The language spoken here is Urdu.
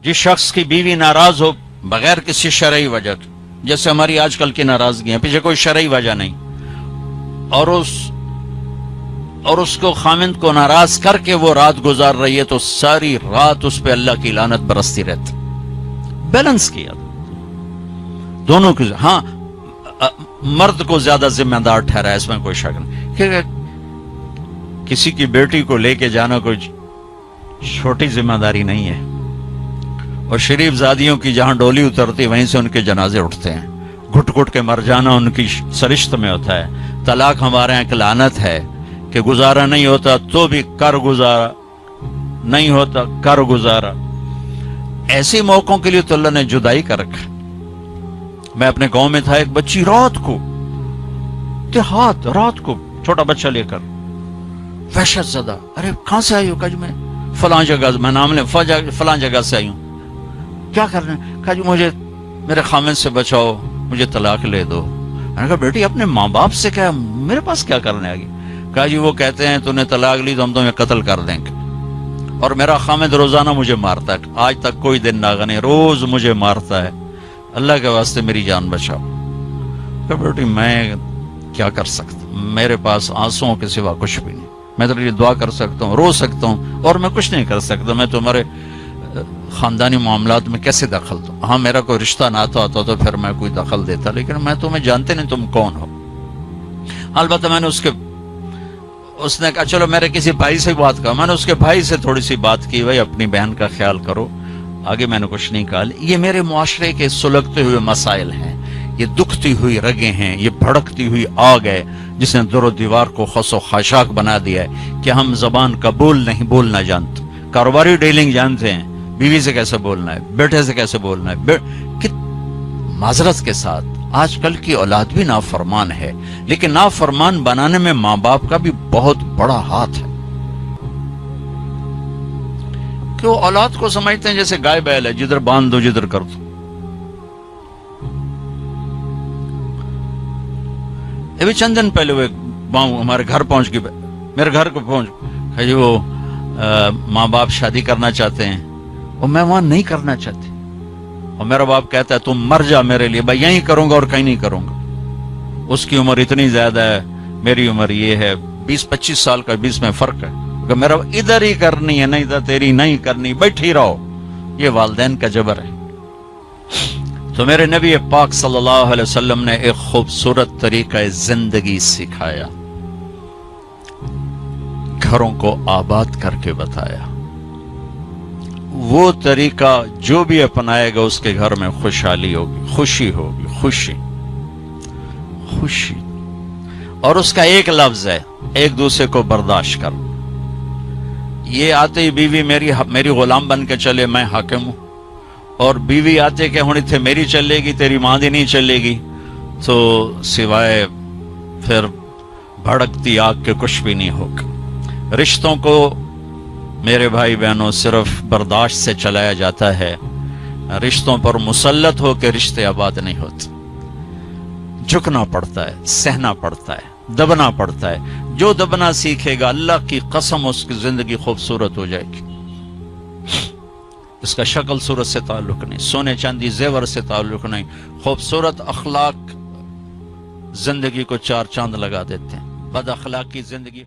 جس شخص کی بیوی ناراض ہو بغیر کسی شرعی وجہ کے، جیسے ہماری آج کل کی ناراضگی ہیں، پیچھے کوئی شرعی وجہ نہیں، اور اس کو خامند کو ناراض کر کے وہ رات گزار رہی ہے، تو ساری رات اس پہ اللہ کی لعنت برستی رہتی. بیلنس کیا دونوں کی. ہاں مرد کو زیادہ ذمہ دار ٹھہرا ہے، اس میں کوئی شک نہیں، کہ کسی کی بیٹی کو لے کے جانا کوئی چھوٹی ذمہ داری نہیں ہے. اور شریف زادیوں کی جہاں ڈولی اترتی وہیں سے ان کے جنازے اٹھتے ہیں. گھٹ گھٹ کے مر جانا ان کی سرشت میں ہوتا ہے. طلاق ہمارے یہاں ایک لعنت ہے کہ گزارا نہیں ہوتا تو بھی کر گزارا، نہیں ہوتا کر گزارا. ایسے موقعوں کے لیے تو اللہ نے جدائی کر رکھا. میں اپنے گاؤں میں تھا، ایک بچی رات کو دیہات، رات کو چھوٹا بچہ لے کر وحشت زدہ. ارے کہاں سے آئی ہو؟ کہا جی میں فلاں جگہ، میں نام لیں فلاں جگہ سے آئی ہوں. کیا کرنا ہے؟ کہا جی مجھے میرے خامند سے بچاؤ، مجھے طلاق لے دو. میں نے کہا بیٹی اپنے ماں باپ سے کیا، میرے پاس کیا کرنے آگی؟ کہا جی وہ کہتے ہیں تو نے طلاق لی تو ہم تمہیں قتل کر دیں گے، اور میرا خامند روزانہ مجھے مارتا ہے، آج تک کوئی دن ناغا نہیں، روز مجھے مارتا ہے، اللہ کے واسطے میری جان بچاؤ. کہا بیٹی میں کیا کر سکتا ہوں، میرے پاس آنسوؤں کے سوا کچھ بھی نہیں. میں تیرے لیے دعا کر سکتا ہوں، رو سکتا ہوں، اور میں کچھ نہیں کر سکتا. میں تمہارے خاندانی معاملات میں کیسے دخل دوں؟ ہاں میرا کوئی رشتہ ناتا ہوتا تو پھر میں کوئی دخل دیتا، لیکن میں تمہیں جانتے نہیں تم کون ہو. البتہ میں نے اس نے کہا چلو میرے کسی بھائی سے بات کر. میں نے اس کے بھائی سے تھوڑی سی بات کی، بھائی اپنی بہن کا خیال کرو. آگے میں نے کچھ نہیں کہا. یہ میرے معاشرے کے سلگتے ہوئے مسائل ہیں، یہ دکھتی ہوئی رگیں ہیں، یہ بھڑکتی ہوئی آگ ہے جس نے در و دیوار کو خس و خاشاک بنا دیا ہے کہ ہم زبان کا بولنا جانتے، کاروباری ڈیلنگ جانتے ہیں، بیوی سے کیسے بولنا ہے، بیٹے سے کیسے بولنا ہے. معذرت کے ساتھ آج کل کی اولاد بھی نافرمان ہے، لیکن نافرمان بنانے میں ماں باپ کا بھی بہت بڑا ہاتھ ہے. کہ وہ اولاد کو سمجھتے ہیں جیسے گائے بیل ہے، جدھر باندھ دو جدھر کر دو. ابھی چند دن پہلے وہ ہمارے گھر پہنچ گئی، میرے گھر کو پہنچ جی وہ ماں باپ شادی کرنا چاہتے ہیں اور میں وہاں نہیں کرنا چاہتی، اور میرا باپ کہتا ہے تم مر جا میرے لیے، بھائی یہیں کروں گا اور کہیں نہیں کروں گا. اس کی عمر اتنی زیادہ ہے، میری عمر یہ ہے، 20-25 سال کا 20 میں فرق ہے. کہ میرا ادھر ہی کرنی ہے، نہیں تو تیری نہیں کرنی، بیٹھی رہو. یہ والدین کا جبر ہے. تو میرے نبی پاک صلی اللہ علیہ وسلم نے ایک خوبصورت طریقہ زندگی سکھایا، گھروں کو آباد کر کے بتایا. وہ طریقہ جو بھی اپنائے گا اس کے گھر میں خوشحالی ہوگی، خوشی ہوگی، خوشی. اور اس کا ایک لفظ ہے، ایک دوسرے کو برداشت کر. یہ آتے ہی بیوی میری غلام بن کے چلے، میں حاکم ہوں، اور بیوی آتے کہ ہونی تھے میری چلے گی، تیری ماں دی نہیں چلے گی، تو سوائے پھر بھڑکتی آگ کے کچھ بھی نہیں ہوگا. رشتوں کو میرے بھائی بہنوں صرف برداشت سے چلایا جاتا ہے. رشتوں پر مسلط ہو کے رشتے آباد نہیں ہوتے. جھکنا پڑتا ہے، سہنا پڑتا ہے، دبنا پڑتا ہے. جو دبنا سیکھے گا اللہ کی قسم اس کی زندگی خوبصورت ہو جائے گی. اس کا شکل صورت سے تعلق نہیں، سونے چاندی زیور سے تعلق نہیں. خوبصورت اخلاق زندگی کو 4 چاند لگا دیتے ہیں، بد اخلاق کی زندگی